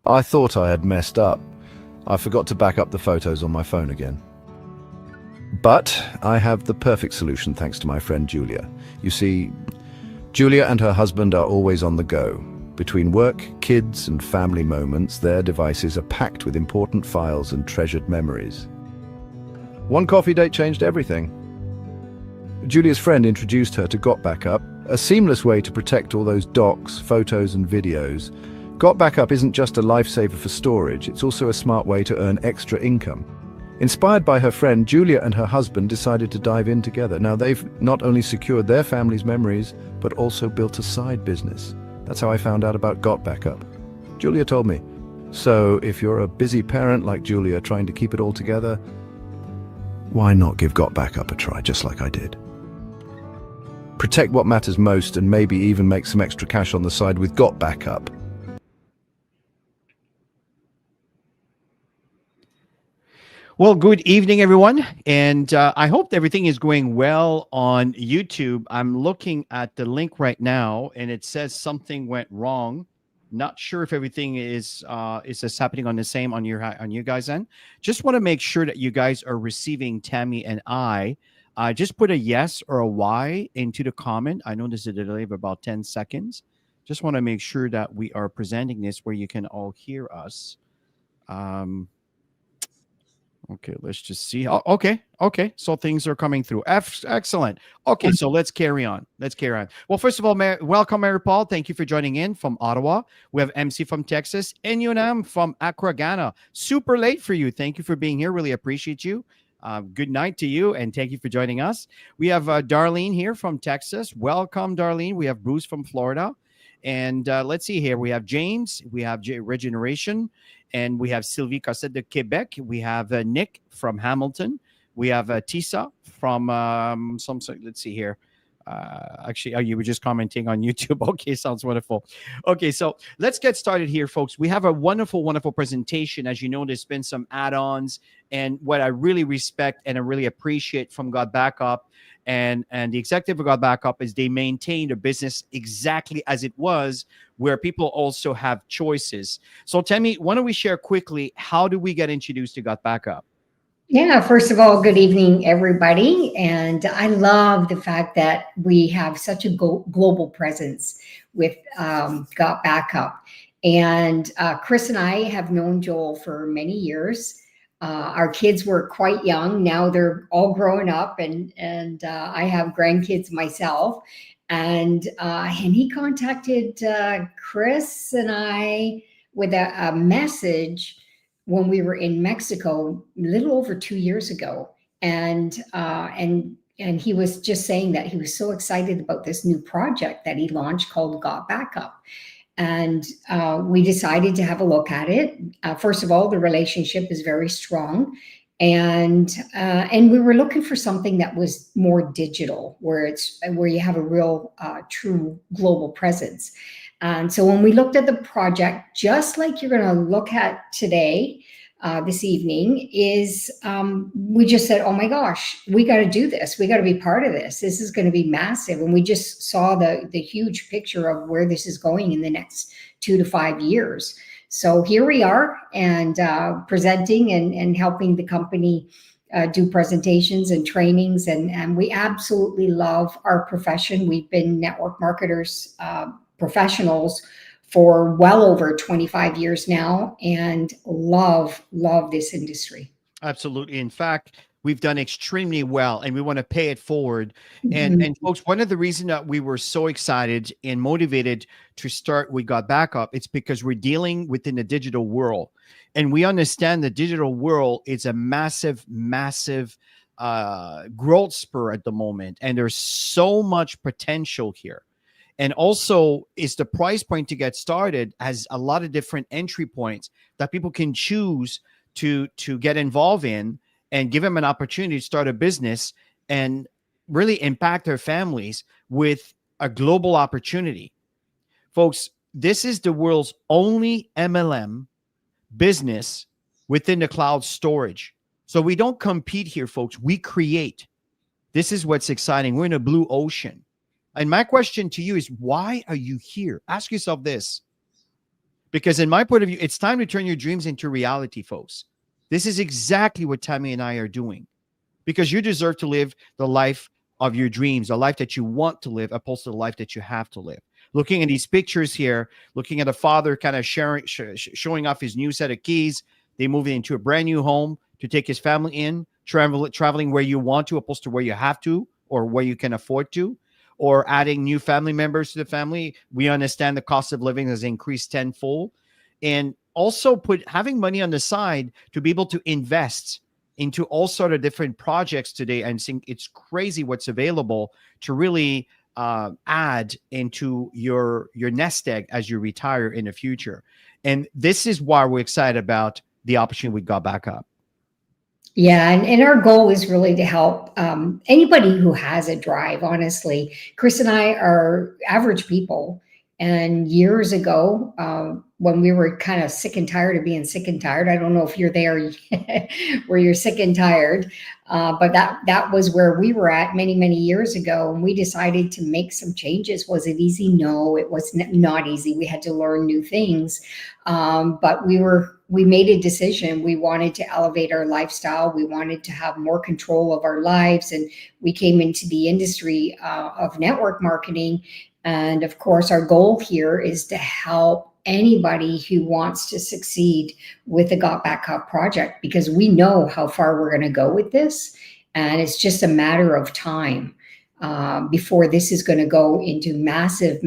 I thought I had messed up. I forgot to back up the photos on my phone again. But I have the perfect solution thanks to my friend Julia. You see, Julia and her husband are always on the go. Between work, kids, and family moments, their devices are packed with important files and treasured memories. One coffee date changed everything. Julia's friend introduced her to GotBackup, a seamless way to protect all those docs, photos, and videos. GotBackup isn't just a lifesaver for storage, it's also a smart way to earn extra income. Inspired by her friend, Julia and her husband decided to dive in together. Now they've not only secured their family's memories, but also built a side business. That's how I found out about GotBackup. Julia told me. So if you're a busy parent like Julia trying to keep it all together, why not give GotBackup a try, just like I did? Protect what matters most and maybe even make some extra cash on the side with GotBackup. Well, good evening, everyone. And I hope everything is going well on YouTube. I'm looking at the link right now, and it says something went wrong. Not sure if everything is just happening on the same on your guys' end. Just want to make sure that you guys are receiving Tammy and I. Just put a yes or a Y into the comment. I know there's a delay of about 10 seconds. Just want to make sure that we are presenting this where you can all hear us. Okay, let's just see. Oh, okay. So things are coming through. Excellent. Okay, so let's carry on. Well, first of all, welcome, Mary Paul. Thank you for joining in from Ottawa. We have MC from Texas and Yunam from Accra, Ghana. Super late for you. Thank you for being here. Really appreciate you. Good night to you, and thank you for joining us. We have Darlene here from Texas. Welcome, Darlene. We have Bruce from Florida. And let's see here. We have James. We have Regeneration. And we have Sylvie Cassette de Quebec. We have Nick from Hamilton. We have Tisa from let's see here. Actually, you were just commenting on YouTube. Okay, sounds wonderful. Okay, so let's get started here, folks. We have a wonderful, wonderful presentation. As you know, there's been some add-ons. And what I really respect and I really appreciate from GotBackup and the executive of GotBackup is they maintain the business exactly as it was, where people also have choices. So Tammy, why don't we share quickly, how do we get introduced to GotBackup? Yeah, first of all, good evening, everybody. And I love the fact that we have such a global presence with GotBackup. And Chris and I have known Joel for many years. Our kids were quite young. Now they're all growing up, and I have grandkids myself. And he contacted Chris and I with a message when we were in Mexico a little over 2 years ago, and he was just saying that he was so excited about this new project that he launched called GotBackup. And we decided to have a look at it. First of all, the relationship is very strong, and we were looking for something that was more digital, where you have a real true global presence. And so when we looked at the project, just like you're going to look at today, this evening, is we just said, oh my gosh, we got to do this. We got to be part of this. This is going to be massive. And we just saw the huge picture of where this is going in the next 2 to 5 years. So here we are, and presenting and helping the company do presentations and trainings. And we absolutely love our profession. We've been network marketers, professionals for well over 25 years now, and love this industry. Absolutely. In fact, we've done extremely well, and we want to pay it forward. And folks, one of the reasons that we were so excited and motivated to start with GotBackup, it's because we're dealing within the digital world, and we understand the digital world is a massive growth spur at the moment, and there's so much potential here. And also, is the price point to get started has a lot of different entry points that people can choose to get involved in, and give them an opportunity to start a business and really impact their families with a global opportunity. Folks, this is the world's only MLM business within the cloud storage. So we don't compete here, folks. We create. This is what's exciting. We're in a blue ocean. And my question to you is, why are you here? Ask yourself this. Because in my point of view, it's time to turn your dreams into reality, folks. This is exactly what Tammy and I are doing, because you deserve to live the life of your dreams, a life that you want to live, opposed to the life that you have to live. Looking at these pictures here, looking at a father kind of showing off his new set of keys. They move into a brand new home to take his family in, traveling where you want to, opposed to where you have to or where you can afford to, or adding new family members to the family. We understand the cost of living has increased tenfold, and also having money on the side to be able to invest into all sort of different projects today. And think it's crazy what's available to really add into your nest egg as you retire in the future. And this is why we're excited about the opportunity we got back up. Yeah, and our goal is really to help anybody who has a drive. Honestly, Chris and I are average people, and years ago, when we were kind of sick and tired of being sick and tired, I don't know if you're there where you're sick and tired, but that was where we were at many years ago, and we decided to make some changes. Was it easy? No, it was not easy. We had to learn new things, but we made a decision. We wanted to elevate our lifestyle. We wanted to have more control of our lives. And we came into the industry of network marketing. And of course, our goal here is to help anybody who wants to succeed with the GotBackup project, because we know how far we're going to go with this. And it's just a matter of time before this is going to go into massive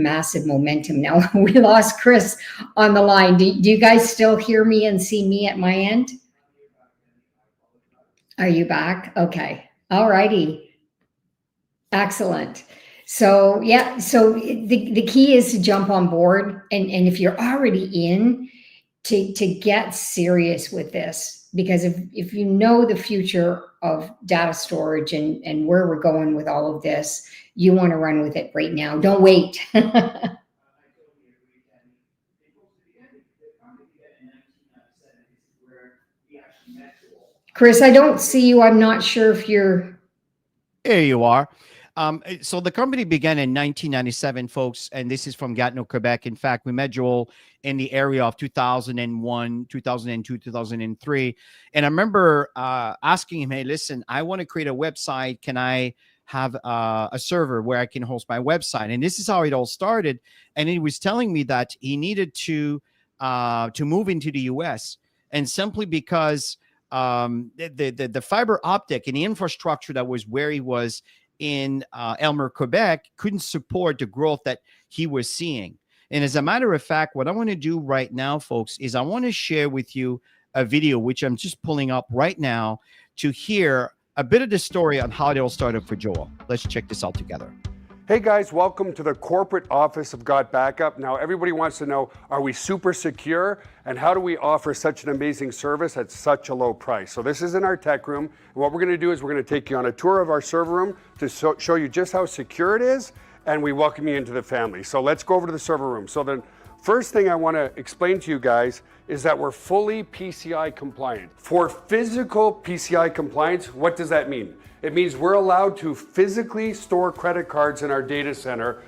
momentum. Now, we lost Chris on the line. Do you guys still hear me and see me at my end? Are you back? Okay. All righty. Excellent. So yeah, so the key is to jump on board, and if you're already in, to get serious with this, because if you know the future of data storage and where we're going with all of this, you want to run with it right now. Don't wait. Chris, I don't see you. I'm not sure if you're... There you are. So the company began in 1997, folks, and this is from Gatineau, Quebec. In fact, we met Joel in the area of 2001, 2002, 2003. And I remember asking him, hey, listen, I want to create a website. Can I have a server where I can host my website? And this is how it all started. And he was telling me that he needed to move into the US, and simply because the fiber optic and the infrastructure that was where he was in Elmer, Quebec, couldn't support the growth that he was seeing. And as a matter of fact, what I want to do right now, folks, is I want to share with you a video, which I'm just pulling up right now, to hear a bit of the story on how it all started for Joel. Let's check this out together. Hey guys, welcome to the corporate office of GotBackup. Now everybody wants to know, are we super secure? And how do we offer such an amazing service at such a low price? So this is in our tech room. And what we're gonna do is we're gonna take you on a tour of our server room to show you just how secure it is, and we welcome you into the family. So let's go over to the server room. So the first thing I wanna explain to you guys is that we're fully PCI compliant. For physical PCI compliance, what does that mean? It means we're allowed to physically store credit cards in our data center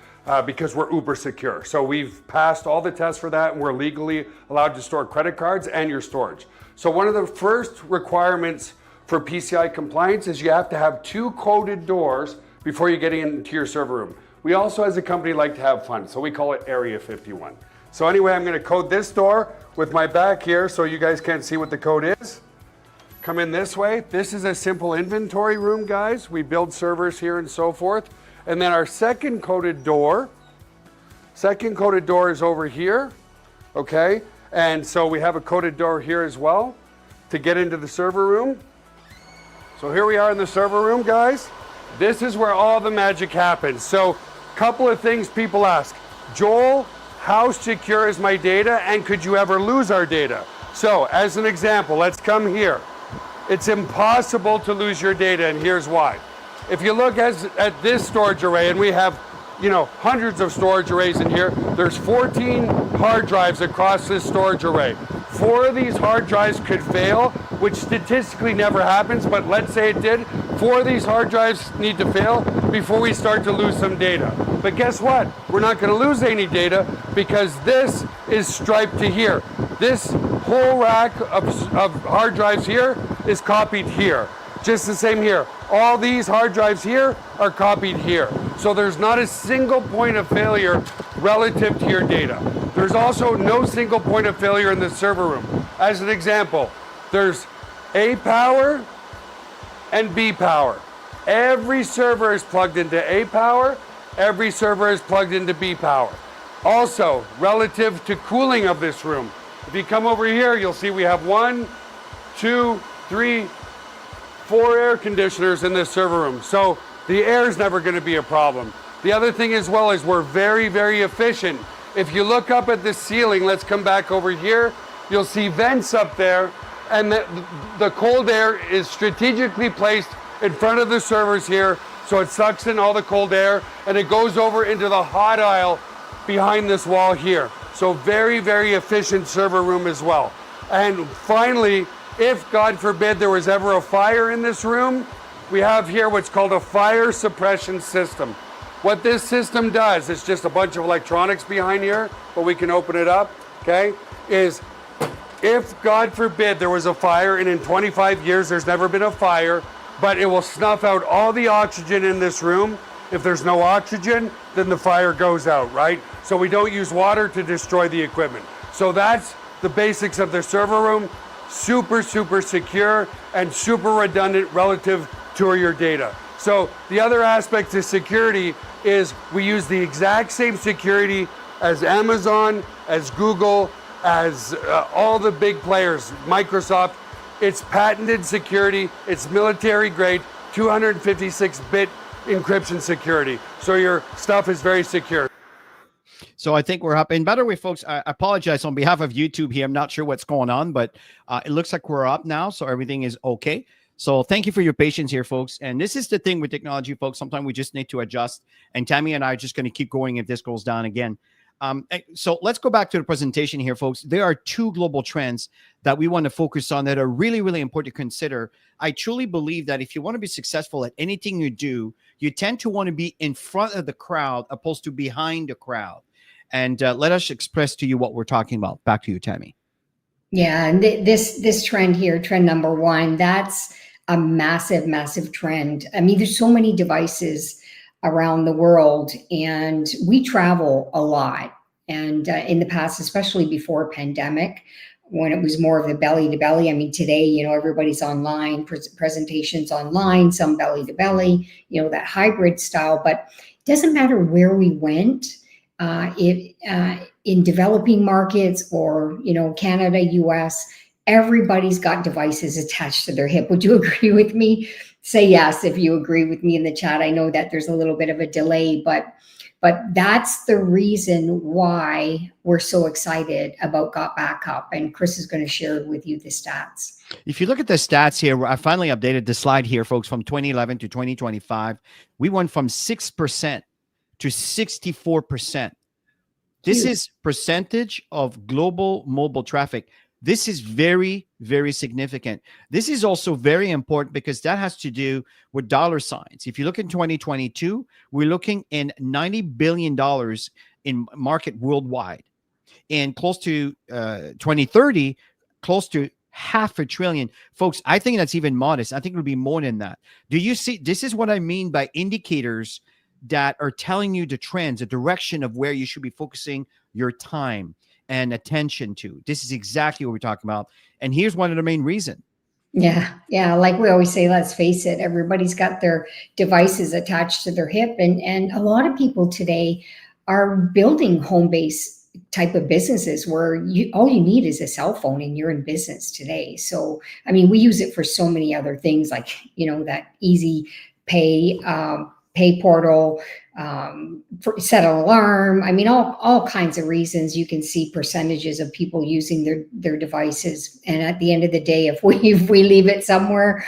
because we're uber secure. So we've passed all the tests for that, and we're legally allowed to store credit cards and your storage. So one of the first requirements for PCI compliance is you have to have 2 coded doors before you get into your server room. We also, as a company, like to have fun, so we call it Area 51. So anyway, I'm gonna code this door with my back here so you guys can't see what the code is. Come in this way. This is a simple inventory room, guys. We build servers here and so forth. And then our second coded door is over here, okay? And so we have a coded door here as well to get into the server room. So here we are in the server room, guys. This is where all the magic happens. So a couple of things people ask. Joel, how secure is my data, and could you ever lose our data? So as an example, let's come here. It's impossible to lose your data, and here's why. If you look at this storage array, and we have, hundreds of storage arrays in here, there's 14 hard drives across this storage array. 4 of these hard drives could fail, which statistically never happens, but let's say it did. 4 of these hard drives need to fail before we start to lose some data. But guess what? We're not going to lose any data because this is striped to here. This whole rack of hard drives here is copied here. Just the same here. All these hard drives here are copied here. So there's not a single point of failure relative to your data. There's also no single point of failure in the server room. As an example, there's A power and B power. Every server is plugged into A power. Every server is plugged into B power. Also, relative to cooling of this room, if you come over here, you'll see we have 1, 2, 3, 4 air conditioners in this server room. So the air is never going to be a problem. The other thing as well is we're very, very efficient. If you look up at the ceiling, let's come back over here, you'll see vents up there, and the cold air is strategically placed in front of the servers here, so it sucks in all the cold air, and it goes over into the hot aisle behind this wall here. So very, very efficient server room as well. And finally, if God forbid there was ever a fire in this room, we have here what's called a fire suppression system. What this system does, it's just a bunch of electronics behind here, but we can open it up, okay, is if God forbid there was a fire, and in 25 years there's never been a fire, but it will snuff out all the oxygen in this room. If there's no oxygen, then the fire goes out, right? So we don't use water to destroy the equipment. So that's the basics of the server room. Super, super secure and super redundant relative to your data. So the other aspect to security is we use the exact same security as Amazon, as Google, as all the big players, Microsoft. It's patented security, it's military grade, 256-bit encryption security. So your stuff is very secure. So I think we're up. And by the way, folks, I apologize on behalf of YouTube here. I'm not sure what's going on, but it looks like we're up now. So everything is okay. So thank you for your patience here, folks. And this is the thing with technology, folks. Sometimes we just need to adjust. And Tammy and I are just going to keep going if this goes down again. So let's go back to the presentation here, folks. There are 2 global trends that we want to focus on that are really, really important to consider. I truly believe that if you want to be successful at anything you do, you tend to want to be in front of the crowd opposed to behind the crowd. And let us express to you what we're talking about. Back to you, Tammy. Yeah, and this trend here, trend number 1, that's a massive, massive trend. I mean, there's so many devices around the world, and we travel a lot. And in the past, especially before pandemic, when it was more of the belly to belly. I mean, today, you know, everybody's online, presentations online, some belly to belly, you know, that hybrid style. But it doesn't matter where we went. In developing markets or, you know, Canada, US, everybody's got devices attached to their hip. Would you agree with me? Say yes if you agree with me in the chat. I know that there's a little bit of a delay, but that's the reason why we're so excited about GotBackup. And Chris is going to share with you the stats. If you look at the stats here, I finally updated the slide here, folks, from 2011 to 2025. We went from 6% to 64%. This is percentage of global mobile traffic. This is very, very significant. This is also very important because that has to do with dollar signs. If you look in 2022, we're looking in $90 billion in market worldwide. And close to 2030, close to $500 billion. Folks, I think that's even modest. I think it'll be more than that. Do you see? This is what I mean by indicators that are telling you the trends, the direction of where you should be focusing your time and attention to. This is exactly what we're talking about. And here's one of the main reasons. Yeah. Like we always say, let's face it, everybody's got their devices attached to their hip. And a lot of people today are building home-based type of businesses where all you need is a cell phone and you're in business today. So, I mean, we use it for so many other things like, you know, that easy pay portal, set an alarm. I mean, all kinds of reasons. You can see percentages of people using their devices. And at the end of the day, if we leave it somewhere,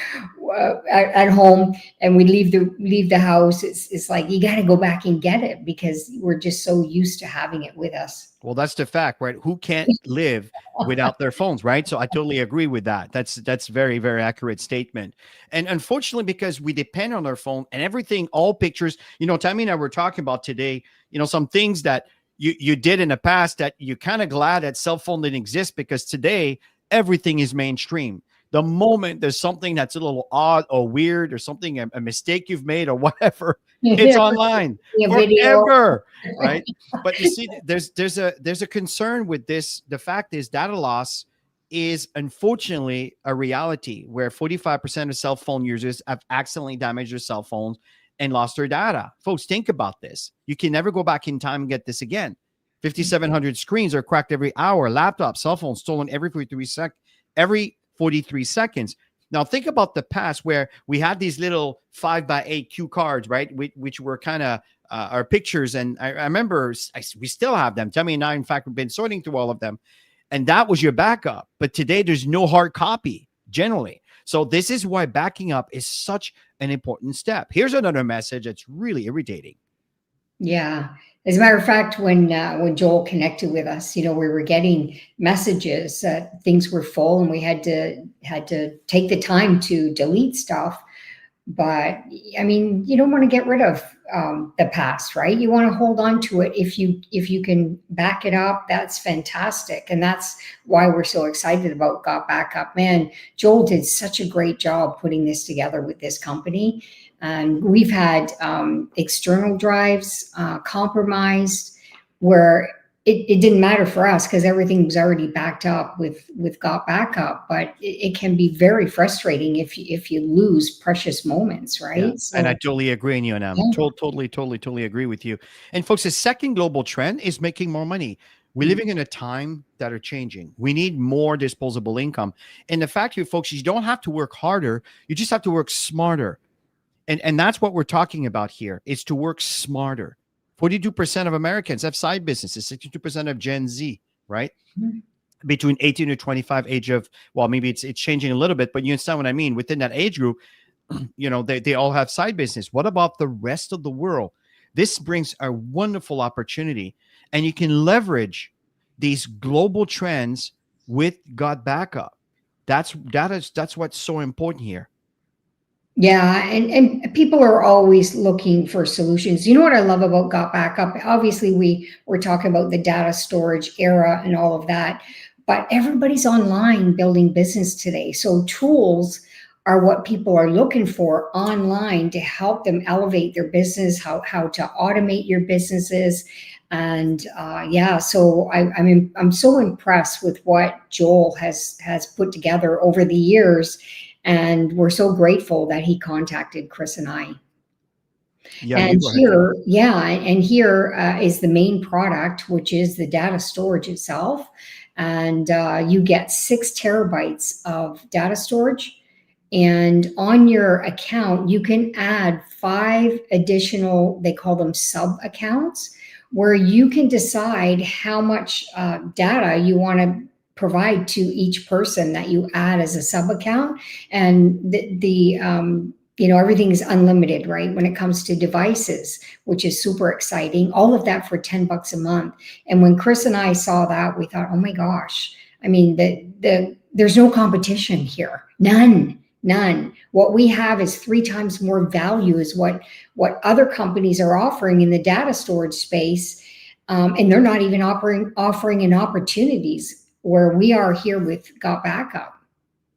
at home and we leave the house, it's like you got to go back and get it because we're just so used to having it with us. Well, that's the fact, right? Who can't live without their phones, right? So I totally agree with that. That's very, very accurate statement. And unfortunately, because we depend on our phone and everything, all pictures, Tammy and I were talking about today, some things that you did in the past that you're kind of glad that cell phone didn't exist, because today everything is mainstream. The moment there's something that's a little odd or weird or something, a mistake you've made or whatever, it's online A video. forever, right? But you see, there's a concern with this. The fact is, data loss is unfortunately a reality where 45% of cell phone users have accidentally damaged their cell phones and lost their data. Folks, think about this. You can never go back in time and get this again. 5,700 screens are cracked every hour. Laptops, cell phones stolen every 43 seconds. Now think about the past where we had these little 5x8 cue cards, right? Which were kind of our pictures. And I remember we still have them. Tammy and I, in fact, have been sorting through all of them. And that was your backup. But today there's no hard copy generally. So this is why backing up is such an important step. Here's another message that's really irritating. Yeah. As a matter of fact, when Joel connected with us, we were getting messages that things were full and we had to take the time to delete stuff. But I mean, you don't want to get rid of the past, right? You want to hold on to it. If you can back it up, that's fantastic. And that's why we're so excited about GotBackup. Man, Joel did such a great job putting this together with this company. And we've had external drives compromised where it didn't matter for us because everything was already backed up with GotBackup. But it can be very frustrating if you lose precious moments, right? Yeah. So, and I totally agree, and I'm totally agree with you. And folks, the second global trend is making more money. We're living in a time that are changing. We need more disposable income. And the fact here, folks, you don't have to work harder. You just have to work smarter. And that's what we're talking about here, is to work smarter. 42% of Americans have side businesses, 62% of Gen Z, right? Mhm. Between 18 to 25 age of, well, maybe it's changing a little bit, but you understand what I mean. Within that age group, they all have side business. What about the rest of the world? This brings a wonderful opportunity, and you can leverage these global trends with GotBackup. That's what's so important here. Yeah, and people are always looking for solutions. You know what I love about GotBackup? Obviously, we're talking about the data storage era and all of that, but everybody's online building business today. So tools are what people are looking for online to help them elevate their business, how to automate your businesses. And so I'm so impressed with what Joel has put together over the years. And we're so grateful that he contacted Chris and I. Yeah, And here is the main product, which is the data storage itself. And you get 6 terabytes of data storage. And on your account, you can add 5 additional, they call them sub accounts, where you can decide how much data you want to provide to each person that you add as a sub account. And everything is unlimited, right? When it comes to devices, which is super exciting, all of that for $10 a month. And when Chris and I saw that, we thought, oh my gosh, I mean, there's no competition here. None. What we have is 3 times more value is what other companies are offering in the data storage space. And they're not even offering in opportunities where we are here with GotBackup.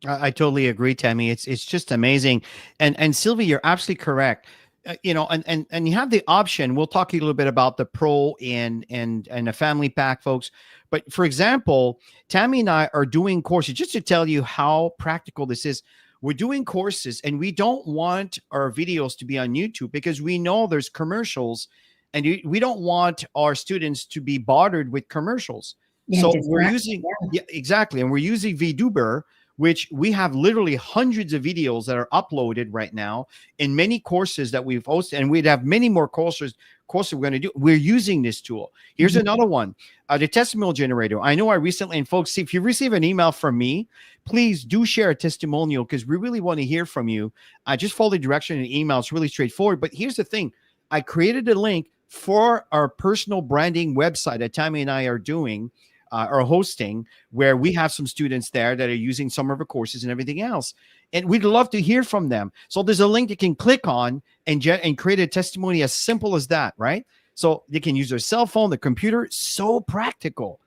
I totally agree, Tammy. It's just amazing. And Sylvie, you're absolutely correct. And you have the option. We'll talk a little bit about the Pro and a family pack, folks. But for example, Tammy and I are doing courses, just to tell you how practical this is. We're doing courses, and we don't want our videos to be on YouTube because we know there's commercials, and we don't want our students to be bothered with commercials. Yeah, So exactly. we're using, exactly. And we're using VTuber, which we have literally hundreds of videos that are uploaded right now in many courses that we've hosted, and we'd have many more courses we're going to do. We're using this tool. Here's another one, the testimonial generator. I know I recently, and folks, if you receive an email from me, please do share a testimonial, because we really want to hear from you. Just follow the direction in the email. It's really straightforward. But here's the thing. I created a link for our personal branding website that Tammy and I are doing, or hosting, where we have some students there that are using some of our courses and everything else. And we'd love to hear from them. So there's a link you can click on and create a testimony as simple as that, right? So they can use their cell phone, the computer. So practical.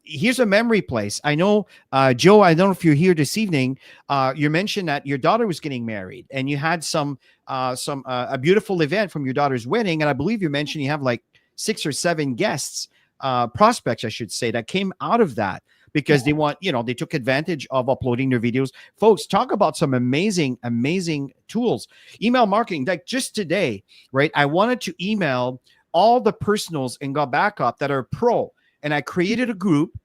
Here's a memory place. I know, Joe, I don't know if you're here this evening. You mentioned that your daughter was getting married, and you had a beautiful event from your daughter's wedding. And I believe you mentioned you have like 6 or 7 guests, prospects, I should say, that came out of that, because they took advantage of uploading their videos. Folks, talk about some amazing tools. Email marketing, like just today, right? I wanted to email all the personals in GotBackup that are pro, and I created a group,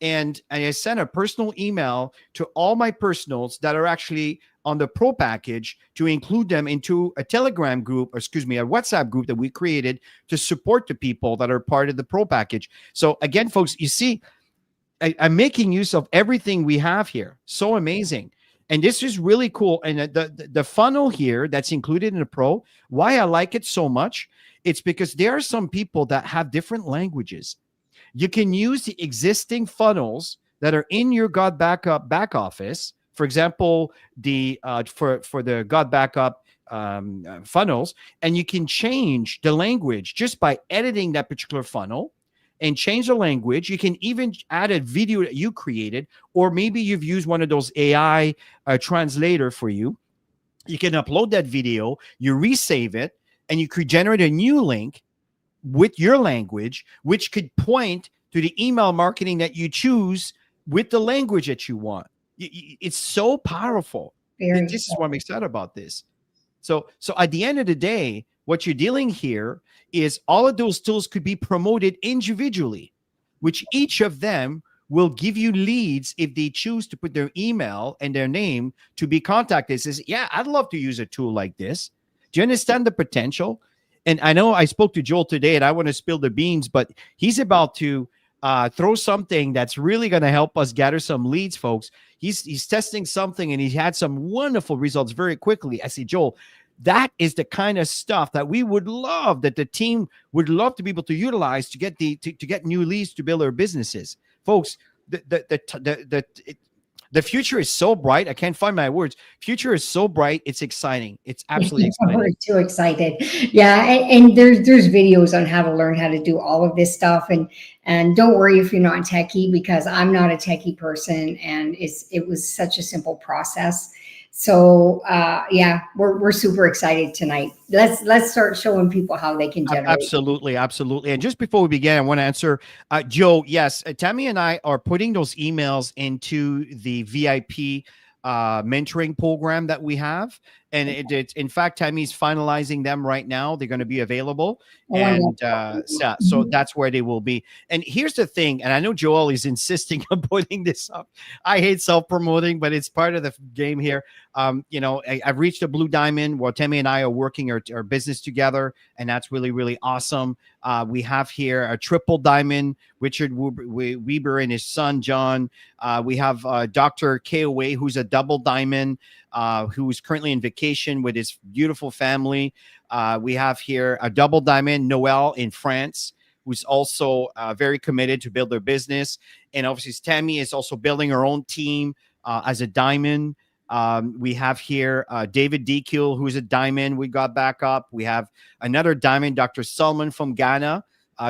and I sent a personal email to all my personals that are actually on the pro package, to include them into a Telegram group, a WhatsApp group that we created to support the people that are part of the pro package. So again, folks, you see, I'm making use of everything we have here. So amazing. And this is really cool. And the funnel here that's included in the pro, why I like it so much, it's because there are some people that have different languages. You can use the existing funnels that are in your GotBackup back office. For example, for the GotBackup funnels, and you can change the language just by editing that particular funnel and change the language. You can even add a video that you created, or maybe you've used one of those AI translator for you. You can upload that video, you resave it, and you could generate a new link with your language, which could point to the email marketing that you choose with the language that you want. It's so powerful. This is what I'm excited about this. So at the end of the day, what you're dealing here is all of those tools could be promoted individually, which each of them will give you leads if they choose to put their email and their name to be contacted. It says, yeah, I'd love to use a tool like this. Do you understand the potential? And I know I spoke to Joel today, and I want to spill the beans, but he's about to throw something that's really going to help us gather some leads, folks. He's testing something, and he had some wonderful results very quickly. I say, Joel, that is the kind of stuff that we would love, that the team would love to be able to utilize to get to get new leads to build their businesses, folks. The future is so bright. I can't find my words. Future is so bright. It's exciting. It's absolutely exciting. We're too excited. Yeah. And there's videos on how to learn how to do all of this stuff. And don't worry if you're not techie, because I'm not a techie person, and it was such a simple process. So yeah, we're super excited tonight. Let's start showing people how they can generate. Absolutely. And just before we begin, I want to answer Joe. Yes, Tammy and I are putting those emails into the VIP mentoring program that we have, and it's in fact, Tammy's finalizing them right now. They're going to be available, and so that's where they will be. And here's the thing, and I know Joel is insisting on putting this up. I hate self-promoting, but it's part of the game here. I've reached a blue diamond where Tammy and I are working our business together, and that's really, really awesome. We have here a triple diamond, Richard Weber and his son, John. We have Dr. KOA, who's a double diamond, who is currently in vacation with his beautiful family. We have here a double diamond, Noel in France, who's also very committed to build their business. And obviously, Tammy is also building her own team as a diamond. We have here David DQ, who's a diamond. We got back up. We have another diamond, Dr. Sulman from Ghana.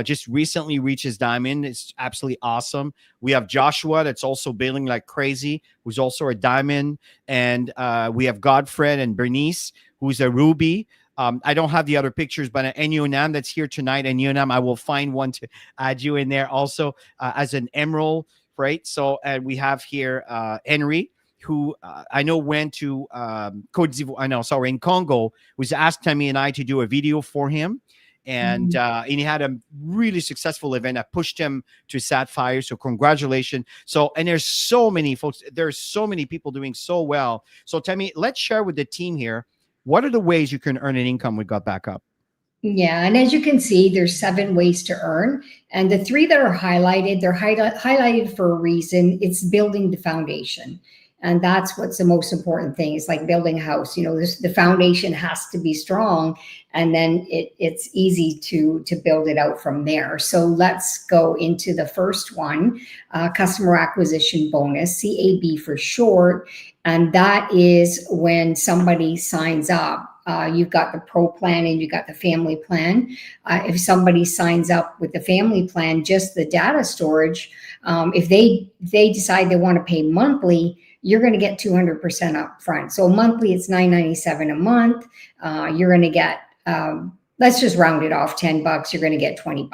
Just recently reached his diamond. It's absolutely awesome. We have Joshua that's also building like crazy, who's also a diamond. And we have Godfred and Bernice, who's a ruby. I don't have the other pictures, but Enyonam that's here tonight. Enyonam, I will find one to add you in there also as an emerald, right? So we have here Henry, who I know went to Côte d'Ivoire, in Congo, was asked Tammy and I to do a video for him. and he had a really successful event that pushed him to Sapphire. So congratulations. So, and there's so many folks, there's so many people doing so well. So Tammy, let's share with the team here, what are the ways you can earn an income with GotBackup? Yeah, and as you can see, there's 7 ways to earn, and the 3 that are highlighted, they're highlighted for a reason. It's building the foundation, and that's what's the most important thing. It's like building a house. You know, the foundation has to be strong, and then it's easy to build it out from there. So let's go into the first one, customer acquisition bonus, CAB for short, and that is when somebody signs up. You've got the pro plan and you've got the family plan. If somebody signs up with the family plan, just the data storage, if they decide they want to pay monthly, you're going to get 200% up front. So monthly, it's $9.97 a month. You're going to get, let's just round it off, $10. You're going to get $20.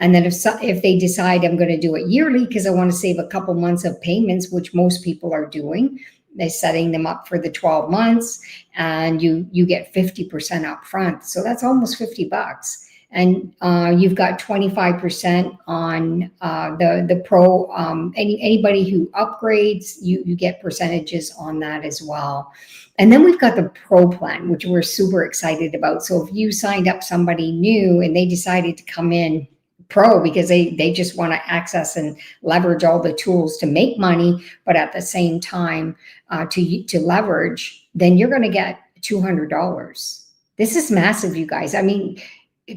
And then if they decide I'm going to do it yearly because I want to save a couple months of payments, which most people are doing, they're setting them up for the 12 months, and you get 50% up front. So that's almost $50. And you've got 25% on the pro. Anybody who upgrades, you get percentages on that as well. And then we've got the pro plan, which we're super excited about. So if you signed up somebody new and they decided to come in pro because they just want to access and leverage all the tools to make money, but at the same time to leverage, then you're going to get $200. This is massive, you guys. I mean,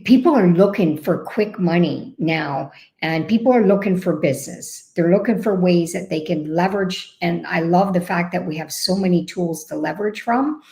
people are looking for quick money now, and people are looking for business. They're looking for ways that they can leverage. And I love the fact that we have so many tools to leverage from,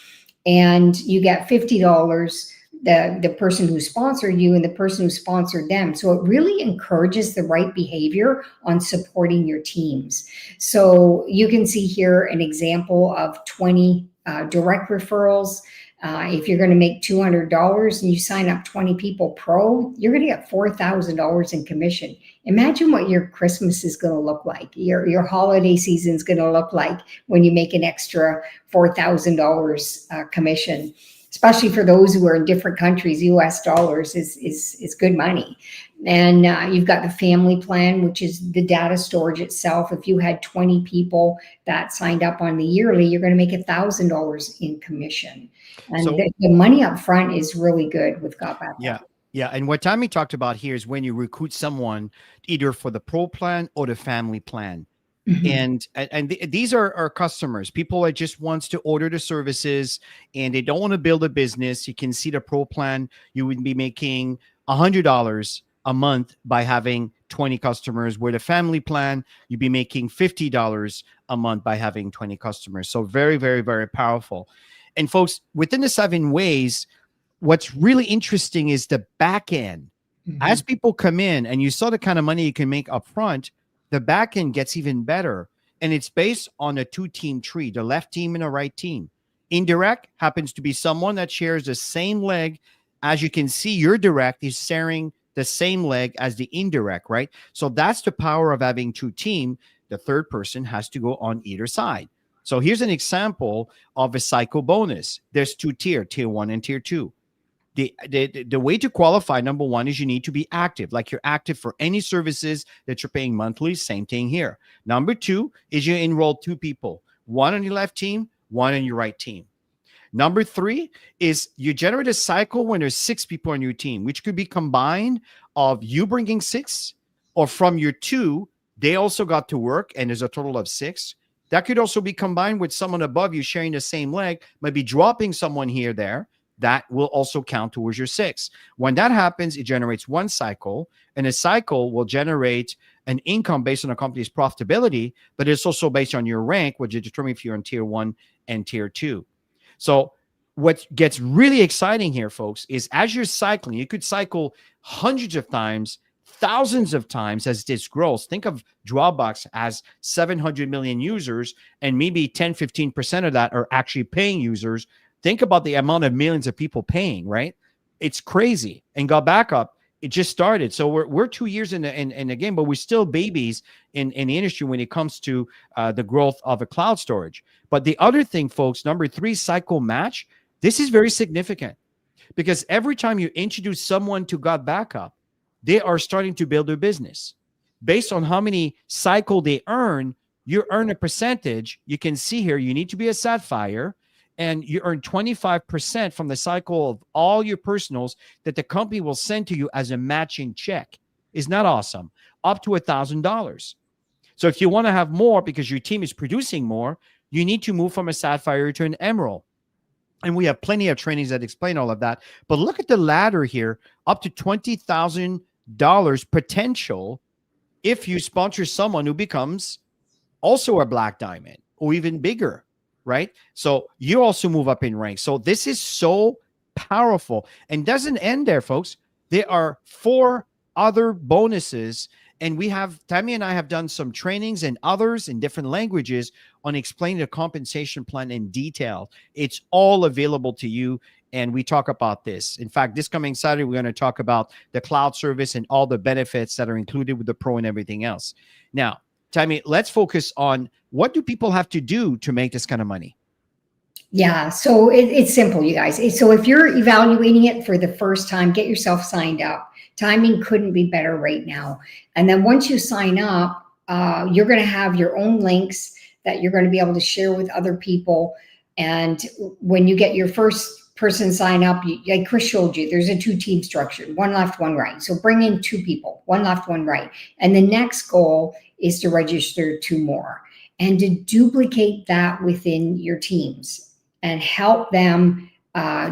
and you get $50, the person who sponsored you and the person who sponsored them. So it really encourages the right behavior on supporting your teams. So you can see here an example of 20 direct referrals. If you're going to make $200 and you sign up 20 people pro, you're going to get $4,000 in commission. Imagine what your Christmas is going to look like. Your holiday season is going to look like when you make an extra $4,000 commission. Especially for those who are in different countries, US dollars is good money. And you've got the family plan, which is the data storage itself. If you had 20 people that signed up on the yearly, you're going to make $1,000 in commission. And so, the money up front is really good with GotBackup. Yeah. Yeah. And what Tammy talked about here is when you recruit someone either for the pro plan or the family plan. And these are our customers, people that just wants to order the services and they don't want to build a business. You can see the pro plan. You would be making $100 a month by having 20 customers, where the family plan, you'd be making $50 a month by having 20 customers. So very, very, very powerful. And folks, within the 7 ways, what's really interesting is the back end. As people come in and you saw the kind of money you can make up front, the back end gets even better. And it's based on a 2-team tree, the left team and the right team. Indirect happens to be someone that shares the same leg. As you can see, your direct is sharing the same leg as the indirect, right? So that's the power of having 2 teams. The third person has to go on either side. So here's an example of a cycle bonus. There's 2 tiers, tier 1 and tier 2. The way to qualify, number 1, is you need to be active, like you're active for any services that you're paying monthly. Same thing here. Number 2 is you enroll 2 people, 1 on your left team, 1 on your right team. Number 3 is you generate a cycle when there's 6 people on your team, which could be combined of you bringing 6, or from your 2, they also got to work and there's a total of 6. That could also be combined with someone above you sharing the same leg, maybe dropping someone here, there. That will also count towards your 6. When that happens, it generates 1 cycle, and a cycle will generate an income based on a company's profitability, but it's also based on your rank, which will determine if you're in tier 1 and tier 2. So what gets really exciting here, folks, is as you're cycling, you could cycle hundreds of times, thousands of times as this grows. Think of Dropbox as 700 million users, and maybe 10-15% of that are actually paying users. Think about the amount of millions of people paying, right? It's crazy. And GotBackup, it just started. So we're 2 years in the game, but we're still babies in the industry when it comes to the growth of a cloud storage. But the other thing, folks, number 3, cycle match. This is very significant. because every time you introduce someone to GotBackup, they are starting to build their business. Based on how many cycle they earn, you earn a percentage. You can see here, you need to be a Sapphire, and you earn 25% from the cycle of all your personals that the company will send to you as a matching check. Isn't that awesome? Up to $1,000. So if you want to have more because your team is producing more, you need to move from a Sapphire to an Emerald. And we have plenty of trainings that explain all of that. But look at the ladder here, up to $20,000 potential if you sponsor someone who becomes also a Black Diamond or even bigger, right? So you also move up in rank. So this is so powerful and doesn't end there, folks. There are 4 other bonuses. And we have, Tammy and I have done some trainings and others in different languages on explaining the compensation plan in detail. It's all available to you. And we talk about this. In fact, this coming Saturday, we're going to talk about the cloud service and all the benefits that are included with the pro and everything else. Now, Tammy, let's focus on what do people have to do to make this kind of money? Yeah, so it's simple, you guys. So if you're evaluating it for the first time, get yourself signed up. Timing couldn't be better right now. And then once you sign up, you're going to have your own links that you're going to be able to share with other people. And when you get your first person sign up, like Chris showed you, there's a 2-team structure, 1 left, 1 right. So bring in 2 people, 1 left, 1 right. And the next goal is to register 2 more and to duplicate that within your teams and help them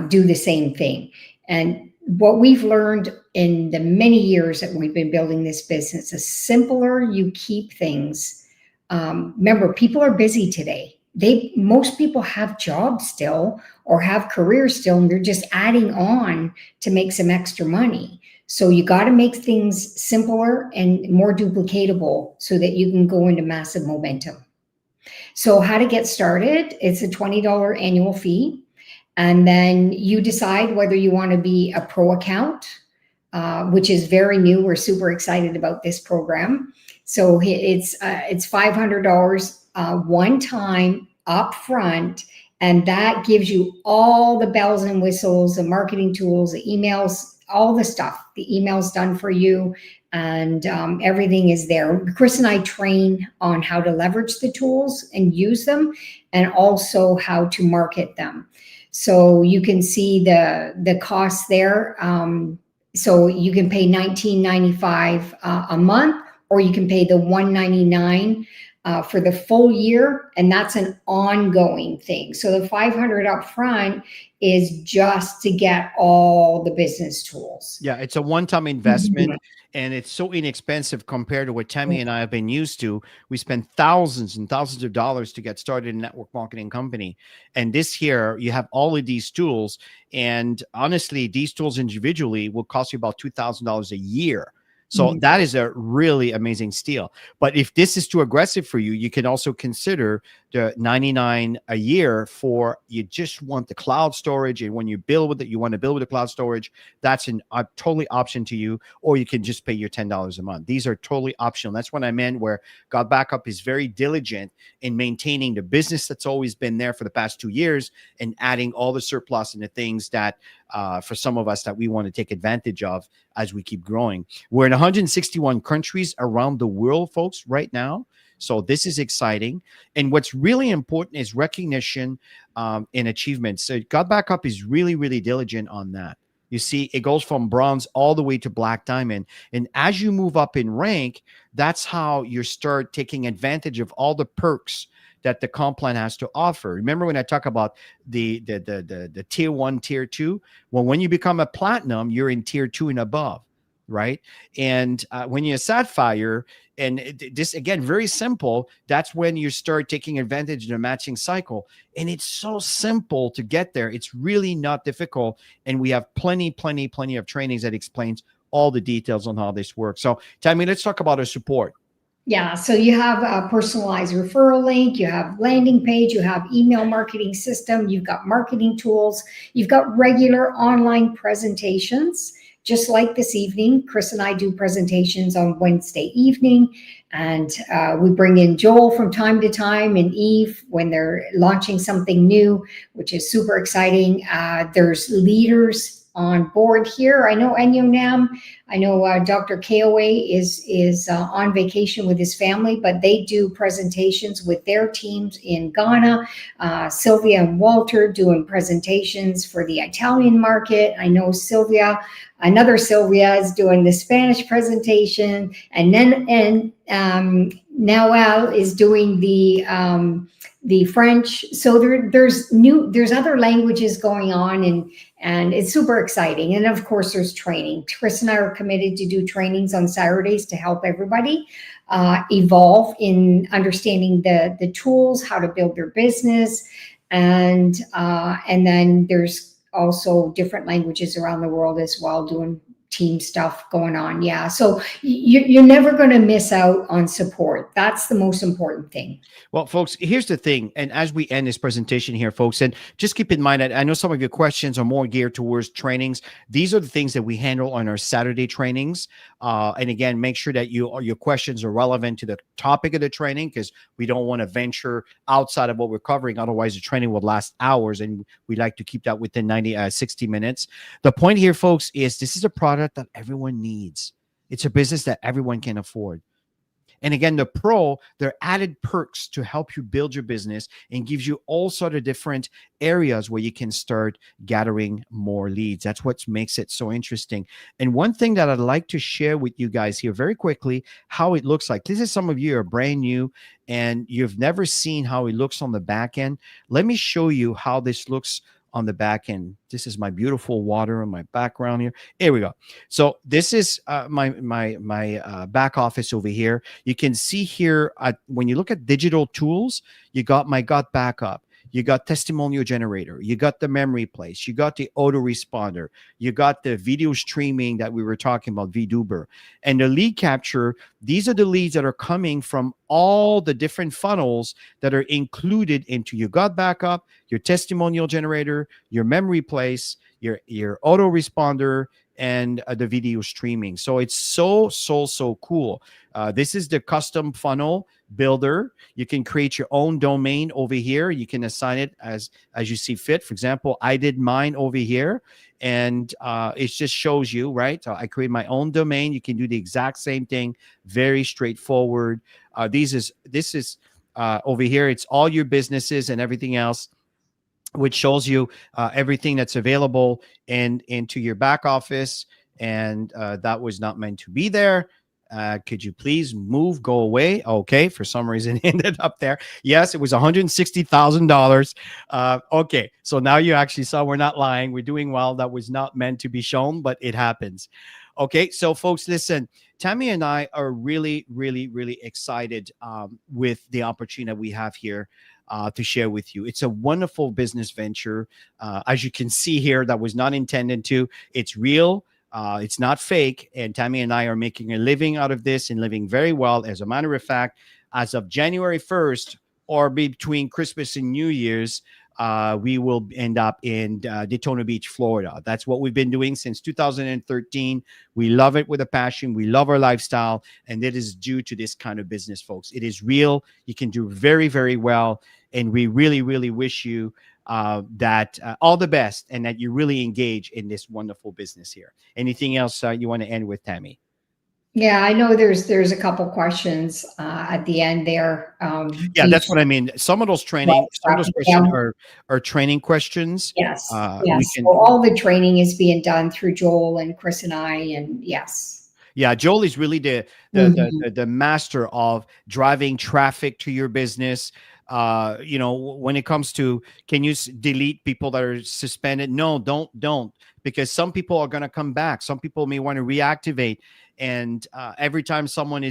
do the same thing. And what we've learned in the many years that we've been building this business, the simpler you keep things. Remember, people are busy today. Most people have jobs still or have careers still, and they're just adding on to make some extra money. So you got to make things simpler and more duplicatable so that you can go into massive momentum. So how to get started, it's a $20 annual fee. And then you decide whether you want to be a pro account, which is very new. We're super excited about this program. So it's $500 one time upfront, and that gives you all the bells and whistles, the marketing tools, the emails, all the stuff. The email's done for you, and everything is there. Chris and I train on how to leverage the tools and use them, and also how to market them. So you can see the costs there. So you can pay $19.95 a month, or you can pay the $199 for the full year, and that's an ongoing thing. So the $500 up front is just to get all the business tools. Yeah, it's a one-time investment, and it's so inexpensive compared to what Tammy and I have been used to. We spend thousands and thousands of dollars to get started in a network marketing company. And this here, you have all of these tools. And honestly, these tools individually will cost you about $2,000 a year. So that is a really amazing steal. But if this is too aggressive for you, you can also consider the $99 a year for you just want the cloud storage. And when you build with it, you want to build with the cloud storage. That's a totally option to you. Or you can just pay your $10 a month. These are totally optional. That's what I meant, where GotBackup is very diligent in maintaining the business that's always been there for the past 2 years and adding all the surplus and the things that for some of us that we want to take advantage of as we keep growing. We're in 161 countries around the world, folks, right now. So this is exciting. And what's really important is recognition and achievement. So GotBackup is really, really diligent on that. You see, it goes from bronze all the way to Black Diamond. And as you move up in rank, that's how you start taking advantage of all the perks that the comp plan has to offer. Remember when I talk about the tier 1, tier 2? Well, when you become a platinum, you're in tier 2 and above, right? And when you're a sapphire, and this, again, very simple, that's when you start taking advantage of the matching cycle. And it's so simple to get there. It's really not difficult. And we have plenty of trainings that explains all the details on how this works. So, Tammy, let's talk about our support. Yeah, so you have a personalized referral link, you have landing page, you have email marketing system, you've got marketing tools, you've got regular online presentations. Just like this evening, Chris and I do presentations on Wednesday evening, and we bring in Joel from time to time and Eve when they're launching something new, which is super exciting. There's leaders on board here. I know Enyonam, I know Dr. Koa is on vacation with his family, but they do presentations with their teams in Ghana. Sylvia and Walter doing presentations for the Italian market. I know another Sylvia is doing the Spanish presentation, and Noel is doing the French. So there's other languages going on, and it's super exciting. And of course, there's training. Chris and I are committed to do trainings on Saturdays to help everybody evolve in understanding the tools, how to build their business, and then there's also different languages around the world as well, doing team stuff going on. Yeah. So you're never going to miss out on support. That's the most important thing. Well, folks, here's the thing. And as we end this presentation here, folks, and just keep in mind that I know some of your questions are more geared towards trainings. These are the things that we handle on our Saturday trainings. And again, make sure that your questions are relevant to the topic of the training, because we don't want to venture outside of what we're covering. Otherwise, the training will last hours, and we like to keep that within 60 minutes. The point here, folks, is this is a product that everyone needs. It's a business that everyone can afford. And again, the Pro, they're added perks to help you build your business and gives you all sort of different areas where you can start gathering more leads. That's what makes it so interesting. And one thing that I'd like to share with you guys here very quickly, how it looks like. This is some of you are brand new and you've never seen how it looks on the back end. Let me show you how this looks on the back end. This is my beautiful water in my background here. Here we go. So this is my back office over here. You can see here when you look at digital tools, you got my GotBackup. You got testimonial generator. You got the memory place. You got the autoresponder. You got the video streaming that we were talking about, VDuber. And the lead capture, these are the leads that are coming from all the different funnels that are included into your GotBackup, your testimonial generator, your memory place, your autoresponder, and the video streaming. So it's so cool. This is the custom funnel builder. You can create your own domain over here. You can assign it as you see fit. For example, I did mine over here, and it just shows you, right? So I create my own domain. You can do the exact same thing. Very straightforward. This is over here. It's all your businesses and everything else, which shows you everything that's available into your back office. And that was not meant to be there. Could you please move, go away? Okay, for some reason it ended up there. Yes, it was $160,000. Okay, so now you actually saw we're not lying. We're doing well. That was not meant to be shown, but it happens. Okay, so folks, listen, Tammy and I are really excited with the opportunity that we have here to share with you. It's a wonderful business venture. As you can see here, that was not intended to. It's real. It's not fake. And Tammy and I are making a living out of this and living very well. As a matter of fact, as of January 1st, or between Christmas and New Year's, we will end up in Daytona Beach, Florida. That's what we've been doing since 2013. We love it with a passion. We love our lifestyle. And it is due to this kind of business, folks. It is real. You can do very well. And we really wish you that all the best, and that you really engage in this wonderful business here. Anything else you want to end with, Tammy? Yeah, I know there's a couple questions at the end there. Yeah, that's what I mean. Some of those questions are training questions. Yes, yes. So all the training is being done through Joel and Chris and I, and yes. Yeah, Joel is really the master of driving traffic to your business. When it comes to, can you delete people that are suspended? No, don't, because some people are going to come back. Some people may want to reactivate. And every time someone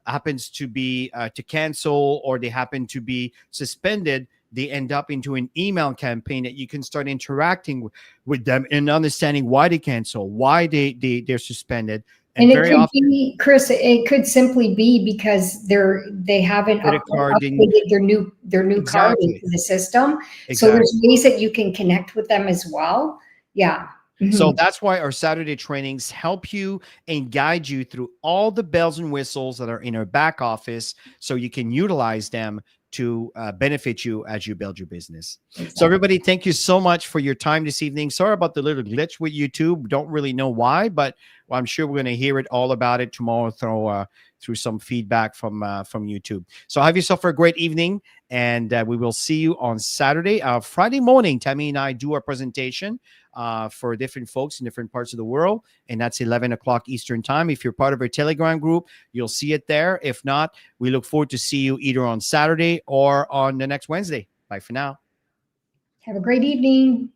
happens to be to cancel, or they happen to be suspended, they end up into an email campaign that you can start interacting with them and understanding why they cancel, why they're suspended. And it could be, Chris, it could simply be because they haven't updated their new card into the system. Exactly. So there's ways that you can connect with them as well. Yeah. Mm-hmm. So that's why our Saturday trainings help you and guide you through all the bells and whistles that are in our back office, so you can utilize them to benefit you as you build your business. So Exactly. everybody, thank you so much for your time this evening. Sorry about the little glitch with YouTube. Don't really know why, but I'm sure we're going to hear it all about it tomorrow through some feedback from YouTube. So have yourself a great evening, and we will see you on Saturday. Friday morning, Tammy and I do our presentation for different folks in different parts of the world, and that's 11 o'clock Eastern time. If you're part of our Telegram group, you'll see it there. If not, we look forward to see you either on Saturday or on the next Wednesday. Bye for now. Have a great evening.